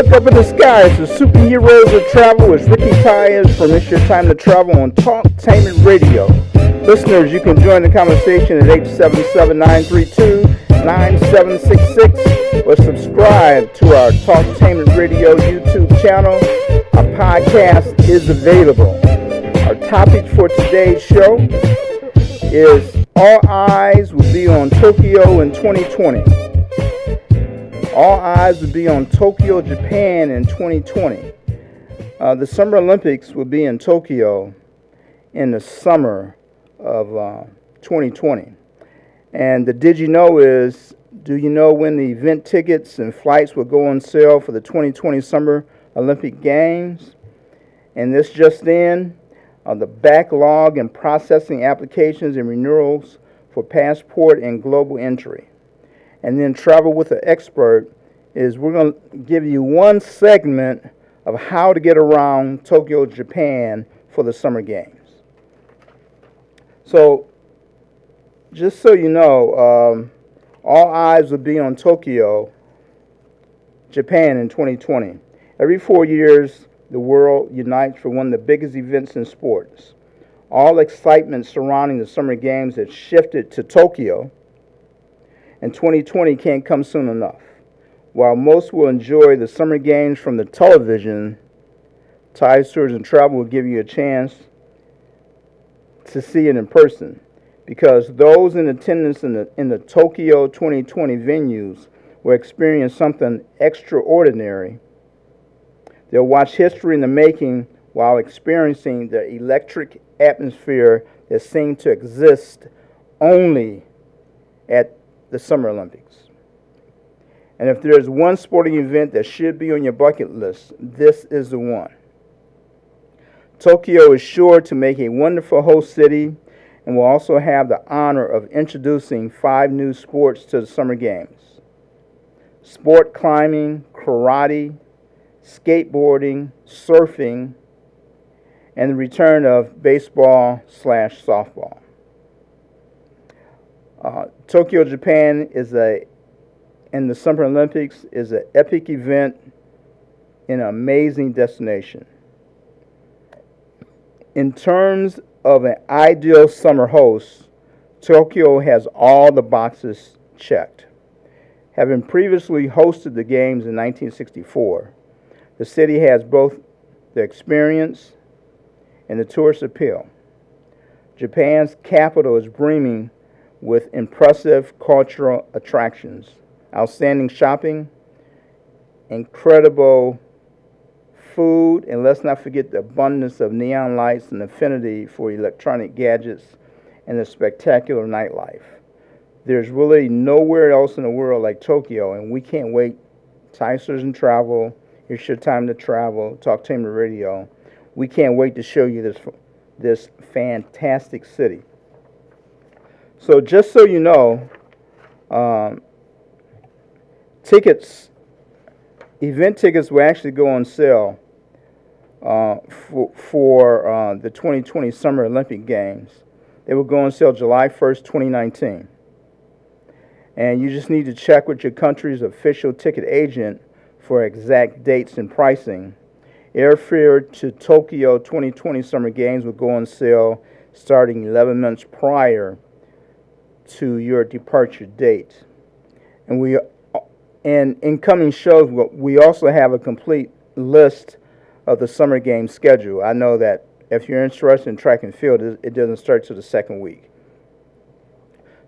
Look up in the sky. It's the superheroes of travel. It's Ricky TYUS from It's Your Time to Travel on Talktainment Radio. Listeners, you can join the conversation at 877-932-9766 or subscribe to our Talktainment Radio YouTube channel. Our podcast is available. Our topic for today's show is all eyes will be on Tokyo in 2020. All eyes will be on Tokyo, Japan in 2020. The Summer Olympics will be in Tokyo in the summer of 2020. And the did you know is, do you know when the event tickets and flights will go on sale for the 2020 Summer Olympic Games? And this just in, the backlog and processing applications and renewals for passport and global entry. And then Travel with an Expert is we're going to give you one segment of how to get around Tokyo, Japan for the Summer Games. So, just so you know, all eyes will be on Tokyo, Japan in 2020. Every 4 years, the world unites for one of the biggest events in sports. All excitement surrounding the Summer Games has shifted to Tokyo, and 2020 can't come soon enough. While most will enjoy the Summer Games from the television, TYUS Tours and Travel will give you a chance to see it in person, because those in attendance in the Tokyo 2020 venues will experience something extraordinary. They'll watch history in the making while experiencing the electric atmosphere that seemed to exist only at the Summer Olympics. And if there's one sporting event that should be on your bucket list, this is the one. Tokyo is sure to make a wonderful host city and will also have the honor of introducing 5 new sports to the Summer Games: sport climbing, karate, skateboarding, surfing, and the return of baseball/softball. Tokyo, Japan in the Summer Olympics is an epic event and an amazing destination. In terms of an ideal summer host, Tokyo has all the boxes checked. Having previously hosted the Games in 1964, the city has both the experience and the tourist appeal. Japan's capital is brimming with impressive cultural attractions, outstanding shopping, incredible food, and let's not forget the abundance of neon lights and affinity for electronic gadgets and the spectacular nightlife. There's really nowhere else in the world like Tokyo, and we can't wait. TYUS Tours and Travel, it's your time to travel, Talktainment Radio. We can't wait to show you this fantastic city. So just so you know, event tickets will actually go on sale for the 2020 Summer Olympic Games. They will go on sale July 1st, 2019. And you just need to check with your country's official ticket agent for exact dates and pricing. Airfare to Tokyo 2020 Summer Games will go on sale starting 11 months prior to your departure date. And in incoming shows, we also have a complete list of the Summer Games schedule. I know that if you're interested in track and field, it doesn't start till the second week.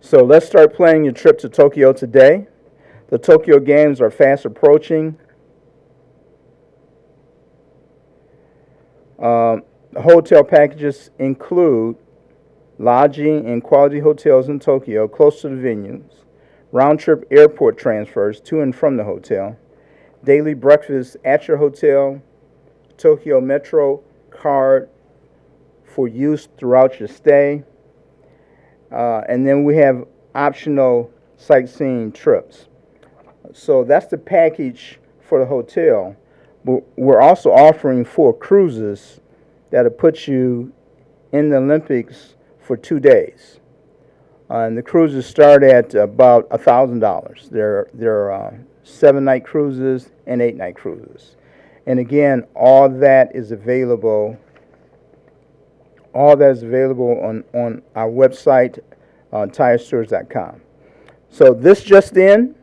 So let's start planning your trip to Tokyo today. The Tokyo Games are fast approaching. Hotel packages include lodging in quality hotels in Tokyo close to the venues, round-trip airport transfers to and from the hotel, daily breakfast at your hotel, Tokyo Metro card for use throughout your stay, and then we have optional sightseeing trips. So that's the package for the hotel. But we're also offering 4 cruises that'll put you in the Olympics for 2 days. And the cruises start at about $1,000. There are 7-night cruises and 8-night cruises. And again, all that is available. All that is available on our website, TYUS.com. So this just in,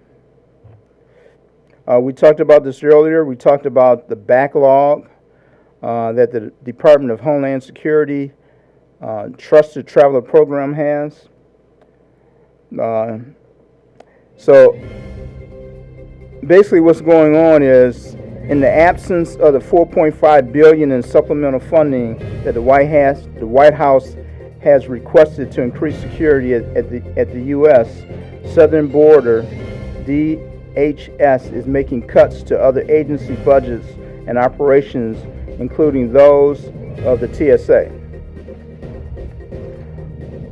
we talked about this earlier. We talked about the backlog that the Department of Homeland Security Trusted Traveler Program has. So basically what's going on is, in the absence of the $4.5 billion in supplemental funding that the White House has requested to increase security at the U.S. southern border, DHS is making cuts to other agency budgets and operations, including those of the TSA.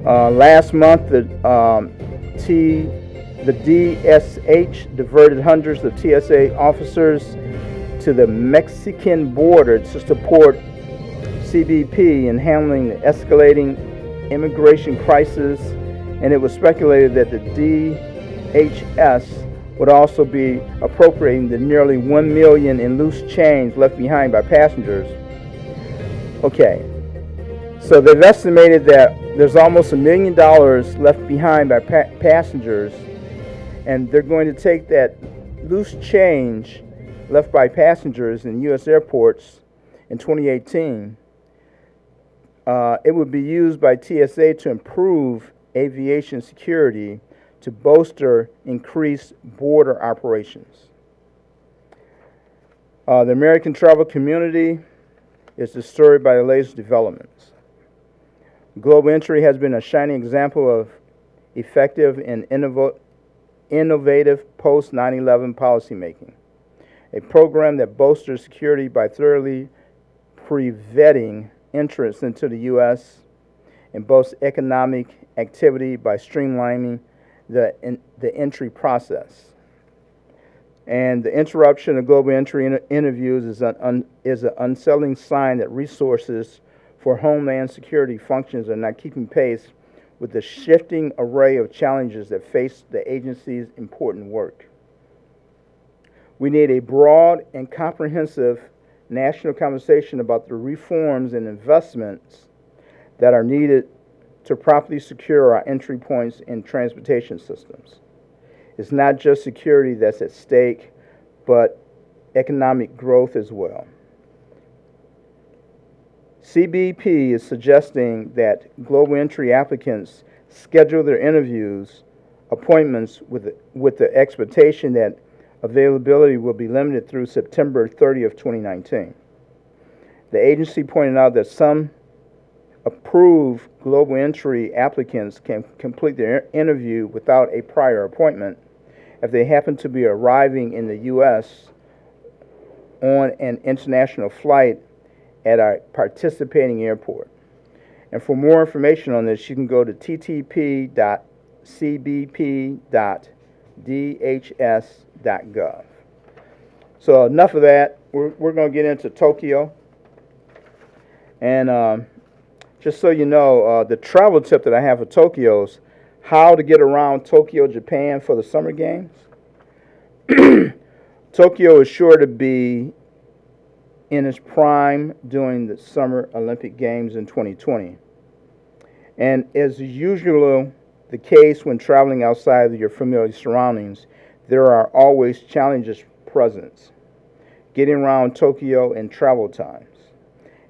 Last month, the DSH diverted hundreds of TSA officers to the Mexican border to support CBP in handling the escalating immigration crisis, and it was speculated that the DHS would also be appropriating the nearly $1 million in loose change left behind by passengers. Okay, so they've estimated that there's almost $1 million left behind by passengers, and they're going to take that loose change left by passengers in U.S. airports in 2018. It would be used by TSA to improve aviation security to bolster increased border operations. The American travel community is disturbed by the latest developments. Global Entry has been a shining example of effective and innovative post-9/11 policymaking, a program that bolsters security by thoroughly pre-vetting entrance into the U.S. and boosts economic activity by streamlining the entry process. And the interruption of global entry interviews is an unsettling sign that resources for Homeland Security functions are not keeping pace with the shifting array of challenges that face the agency's important work. We need a broad and comprehensive national conversation about the reforms and investments that are needed to properly secure our entry points in transportation systems. It's not just security that's at stake, but economic growth as well. CBP is suggesting that global entry applicants schedule their appointments with the expectation that availability will be limited through September 30th, 2019. The agency pointed out that some approved global entry applicants can complete their interview without a prior appointment if they happen to be arriving in the U.S. on an international flight at a participating airport. And for more information on this, you can go to ttp.cbp.dhs.gov. So enough of that. We're going to get into Tokyo. And just so you know, the travel tip that I have for Tokyo is how to get around Tokyo, Japan for the Summer Games. Tokyo is sure to be in its prime during the Summer Olympic Games in 2020. And as usual the case when traveling outside of your familiar surroundings, there are always challenges present getting around Tokyo in travel times.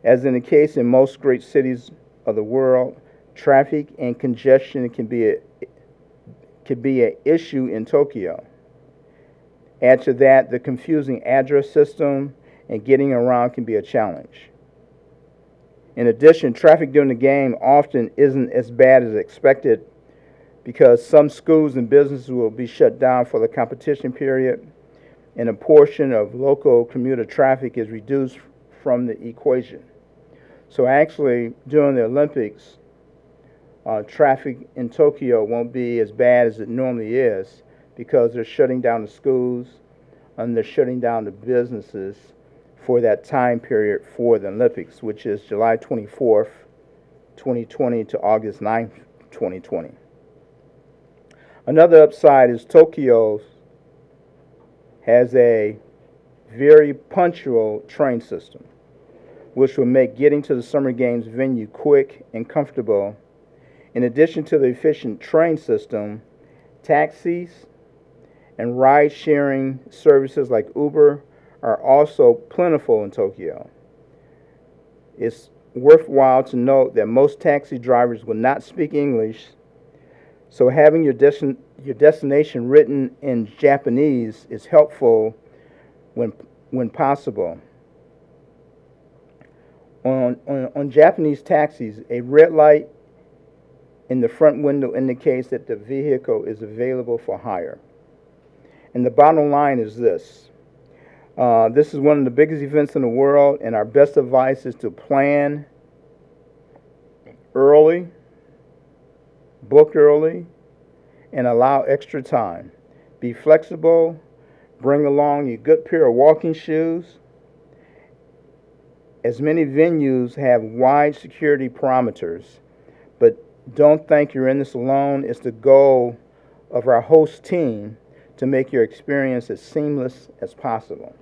As in the case in most great cities of the world, traffic and congestion can be an issue in Tokyo. Add to that the confusing address system, and getting around can be a challenge. In addition, traffic during the game often isn't as bad as expected because some schools and businesses will be shut down for the competition period, and a portion of local commuter traffic is reduced from the equation. So actually, during the Olympics, traffic in Tokyo won't be as bad as it normally is because they're shutting down the schools and they're shutting down the businesses for that time period for the Olympics, which is July 24th, 2020 to August 9th, 2020. Another upside is Tokyo has a very punctual train system, which will make getting to the Summer Games venue quick and comfortable. In addition to the efficient train system, taxis and ride-sharing services like Uber are also plentiful in Tokyo. It's worthwhile to note that most taxi drivers will not speak English, so having your destination written in Japanese is helpful when possible. On Japanese taxis, a red light in the front window indicates that the vehicle is available for hire. And the bottom line is this. This is one of the biggest events in the world, and our best advice is to plan early, book early, and allow extra time. Be flexible, bring along a good pair of walking shoes. As many venues have wide security perimeters, but don't think you're in this alone. It's the goal of our host team to make your experience as seamless as possible.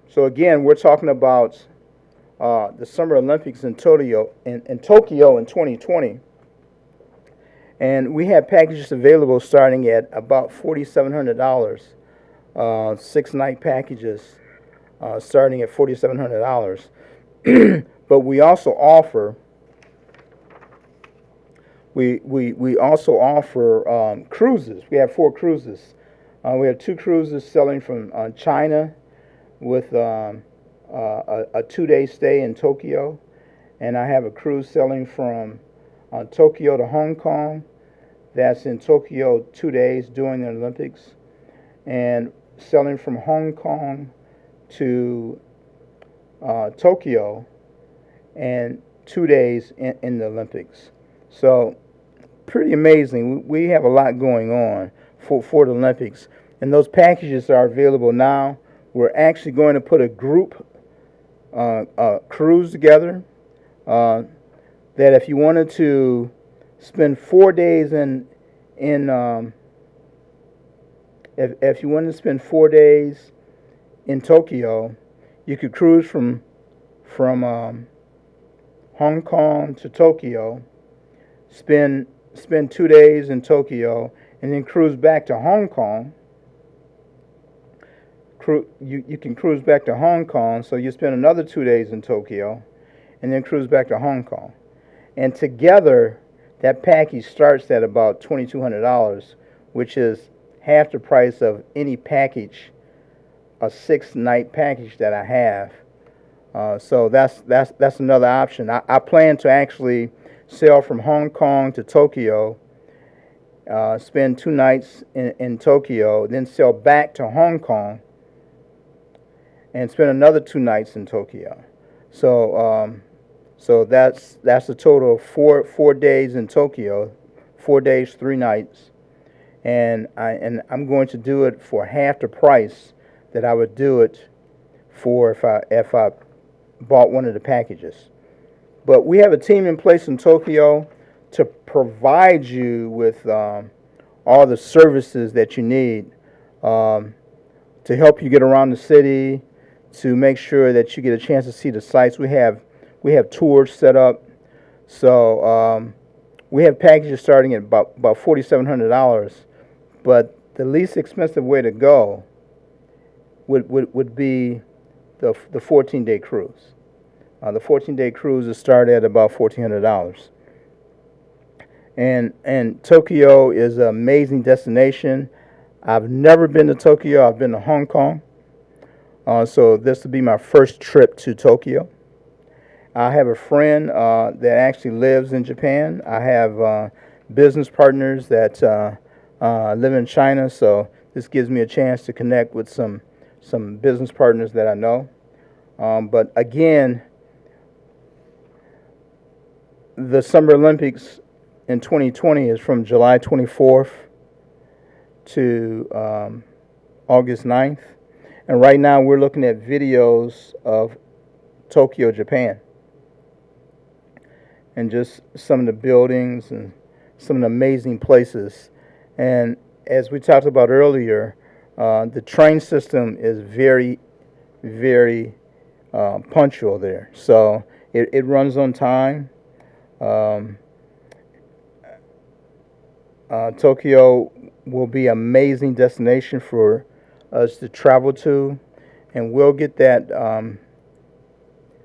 So again, we're talking about the Summer Olympics in Tokyo in 2020. And we have packages available starting at about $4,700, 6-night packages starting at $4,700. But we also offer cruises. We have 4 cruises. We have 2 cruises selling from China with a 2-day stay in Tokyo, and I have a cruise selling from Tokyo to Hong Kong. That's in Tokyo 2 days during the Olympics, and selling from Hong Kong to Tokyo and 2 days in the Olympics. So pretty amazing. We have a lot going on for the Olympics, and those packages are available now. We're actually going to put a group cruise together that if you wanted to spend 4 days if you wanted to spend 4 days in Tokyo, you could cruise from Hong Kong to Tokyo, spend 2 days in Tokyo, and then cruise back to Hong Kong. You can cruise back to Hong Kong, so you spend another 2 days in Tokyo, and then cruise back to Hong Kong. And together, that package starts at about $2,200, which is half the price of any package, a 6-night package that I have. So that's another option. I plan to actually sail from Hong Kong to Tokyo, spend 2 nights in Tokyo, then sail back to Hong Kong, and spend another 2 nights in Tokyo. So that's a total of 4 days in Tokyo, 4 days, 3 nights, and I'm going to do it for half the price that I would do it for if I bought one of the packages. But we have a team in place in Tokyo to provide you with all the services that you need to help you get around the city, to make sure that you get a chance to see the sites. We have tours set up. So we have packages starting at about $4,700, but the least expensive way to go would be the 14-day cruise. The 14-day cruises start at about $1,400. And Tokyo is an amazing destination. I've never been to Tokyo. I've been to Hong Kong. So this will be my first trip to Tokyo. I have a friend that actually lives in Japan. I have business partners that live in China, so this gives me a chance to connect with some business partners that I know. But again, the Summer Olympics in 2020 is from July 24th to August 9th. And right now we're looking at videos of Tokyo, Japan. And just some of the buildings and some of the amazing places. And as we talked about earlier, the train system is very, very punctual there. So it runs on time. Um, Tokyo will be an amazing destination for us to travel to, and we'll get that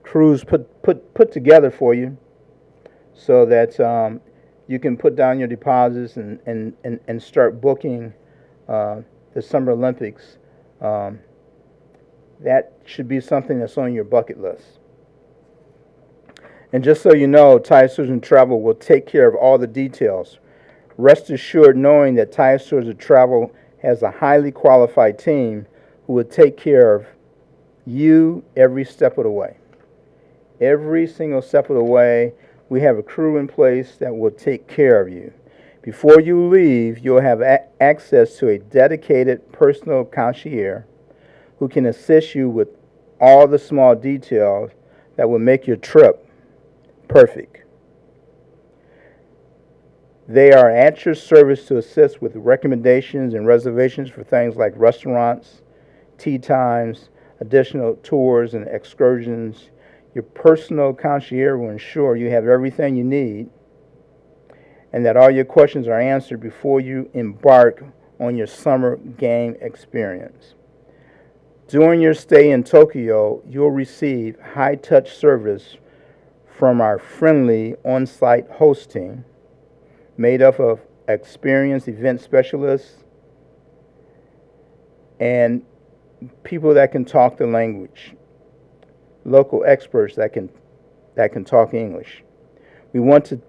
cruise put together for you so that you can put down your deposits and start booking uh, the Summer Olympics. Um, that should be something that's on your bucket list. And just so you know, TYUS Tours and Travel will take care of all the details. Rest assured knowing that TYUS Tours and Travel has a highly qualified team who will take care of you every step of the way. Every single step of the way, we have a crew in place that will take care of you. Before you leave, you'll have access to a dedicated personal concierge who can assist you with all the small details that will make your trip perfect. They are at your service to assist with recommendations and reservations for things like restaurants, tea times, additional tours and excursions. Your personal concierge will ensure you have everything you need and that all your questions are answered before you embark on your summer game experience. During your stay in Tokyo, you'll receive high-touch service from our friendly on-site host team made up of experienced event specialists and people that can talk the language, local experts that can talk English. We want to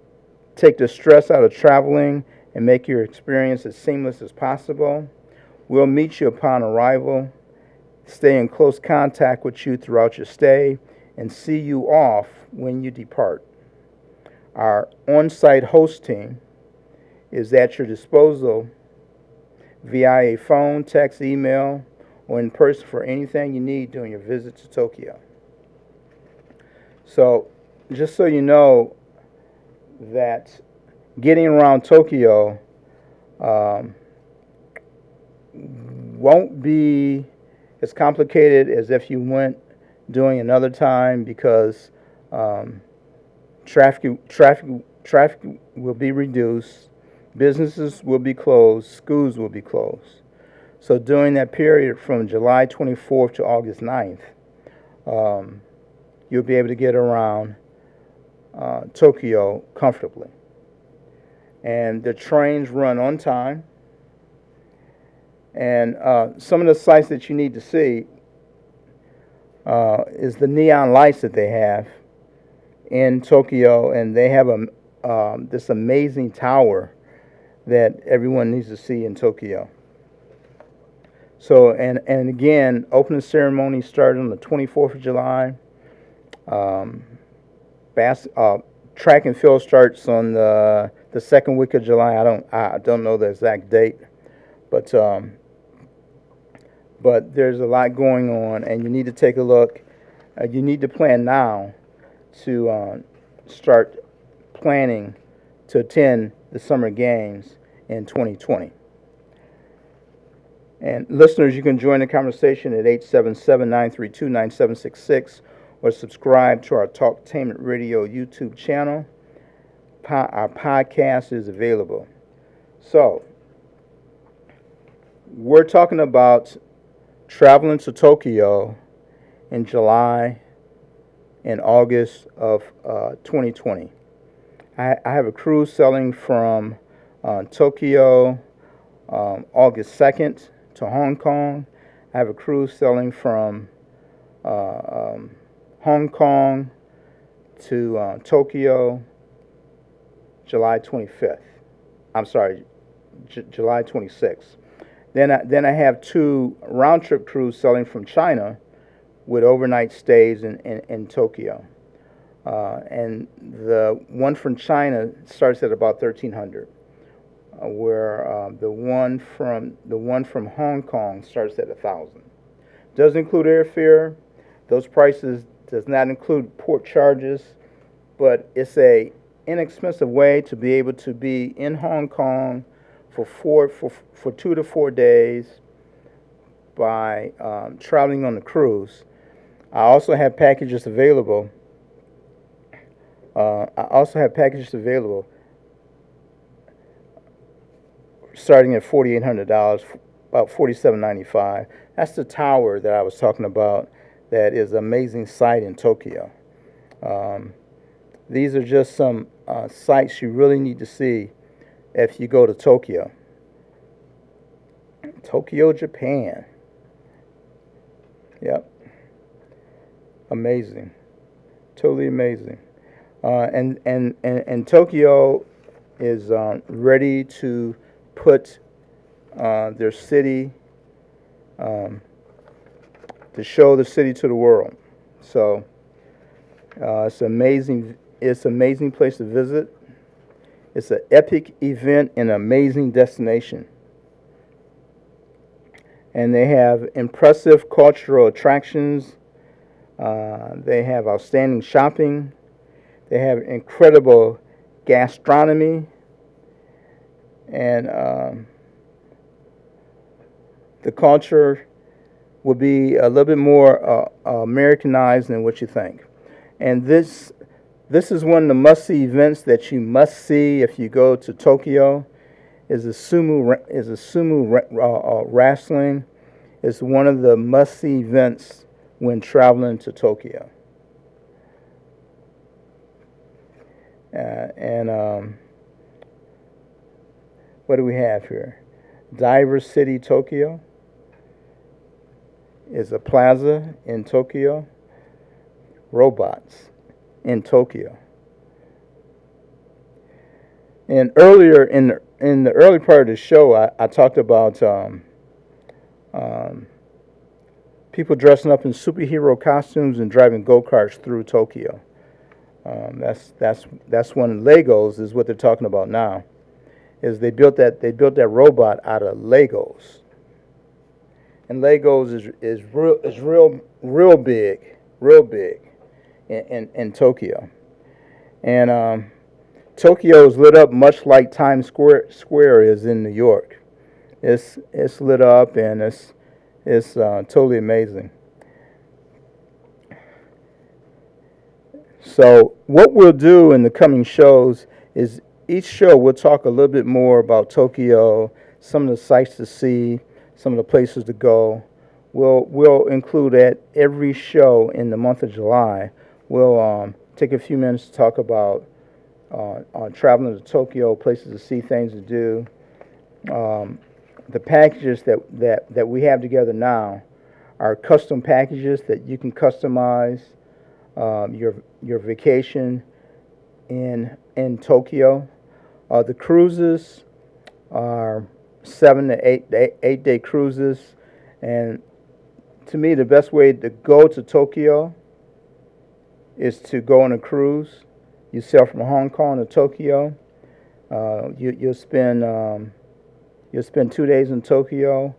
take the stress out of traveling and make your experience as seamless as possible. We'll meet you upon arrival, stay in close contact with you throughout your stay, and see you off when you depart. Our on-site host team is at your disposal via a phone, text, email, or in person for anything you need during your visit to Tokyo. So, just so you know that getting around Tokyo won't be as complicated as if you went during another time because traffic will be reduced, businesses will be closed, schools will be closed. So during that period from July 24th to August 9th, you'll be able to get around Tokyo comfortably. And the trains run on time. And some of the sights that you need to see is the neon lights that they have in Tokyo, and they have this amazing tower that everyone needs to see in Tokyo. So, and again, opening ceremony started on the 24th of July. Track and field starts on the second week of July. I don't know the exact date, but there's a lot going on, and you need to take a look. You need to plan now to start planning to attend the summer games in 2020. And listeners, you can join the conversation at 877-932-9766 or subscribe to our Talktainment Radio YouTube channel. Our podcast is available. So, we're talking about traveling to Tokyo in July and August of 2020. I have a cruise sailing from Tokyo August 2nd to Hong Kong. I have a cruise sailing from Hong Kong to Tokyo July 25th. I'm sorry, July 26th. Then I have two round-trip cruise sailing from China with overnight stays in Tokyo. And the one from China starts at about 1,300, where the one from Hong Kong starts at 1,000. Does include airfare. Those prices does not include port charges, but it's a inexpensive way to be able to be in Hong Kong for 2 to 4 days by traveling on the cruise. I also have packages available. Starting at $4,800, about $4,795. That's the tower that I was talking about. That is an amazing sight in Tokyo. These are just some sights you really need to see if you go to Tokyo. Tokyo, Japan. Yep. Amazing. Totally amazing. And Tokyo is ready to put their city, to show the city to the world. So it's amazing. It's an amazing place to visit. It's an epic event and an amazing destination. And they have impressive cultural attractions. They have outstanding shopping. They have incredible gastronomy. And the culture will be a little bit more Americanized than what you think. And this is one of the must-see events that you must see if you go to Tokyo. Is a sumo wrestling. It's one of the must-see events when traveling to Tokyo. What do we have here? Diver City, Tokyo is a plaza in Tokyo. Robots in Tokyo. And earlier in the early part of the show, I talked about people dressing up in superhero costumes and driving go-karts through Tokyo. That's one of Legos is what they're talking about now. Is they built that robot out of Legos. And Legos is real big in Tokyo. And Tokyo is lit up much like Times Square is in New York. It's lit up and it's totally amazing. So what we'll do in the coming shows is each show we'll talk a little bit more about Tokyo, some of the sights to see, some of the places to go. We'll include at every show in the month of July. We'll take a few minutes to talk about traveling to Tokyo, places to see, things to do. The packages that we have together now are custom packages that you can customize your vacation in Tokyo. The cruises are 7 to 8 day cruises, and to me the best way to go to Tokyo is to go on a cruise. You sail from Hong Kong to Tokyo. You'll spend 2 days in Tokyo,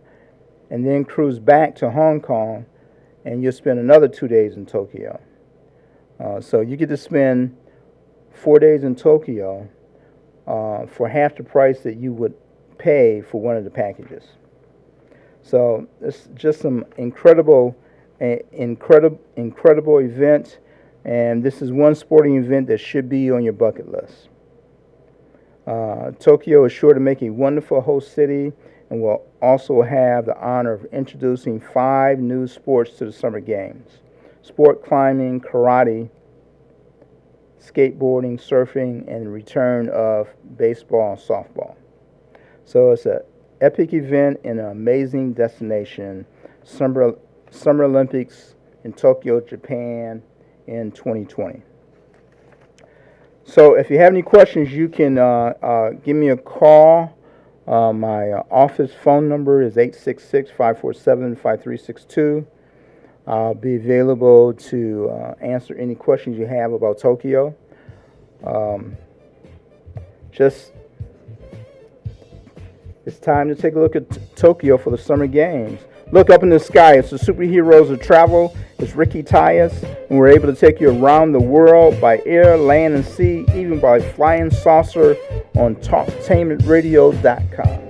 and then cruise back to Hong Kong, and you'll spend another 2 days in Tokyo. So you get to spend 4 days in Tokyo for half the price that you would pay for one of the packages. So it's just some incredible event, and this is one sporting event that should be on your bucket list. Tokyo is sure to make a wonderful host city, and will also have the honor of introducing 5 new sports to the Summer Games: sport climbing, karate, skateboarding, surfing, and the return of baseball and softball. So it's an epic event and an amazing destination. Summer Olympics in Tokyo, Japan in 2020. So if you have any questions, you can give me a call. My office phone number is 866-547-5362. I'll be available to answer any questions you have about Tokyo. It's time to take a look at Tokyo for the Summer Games. Look up in the sky. It's the superheroes of travel. It's Ricky TYUS, and we're able to take you around the world by air, land, and sea, even by flying saucer on TalkTainmentRadio.com.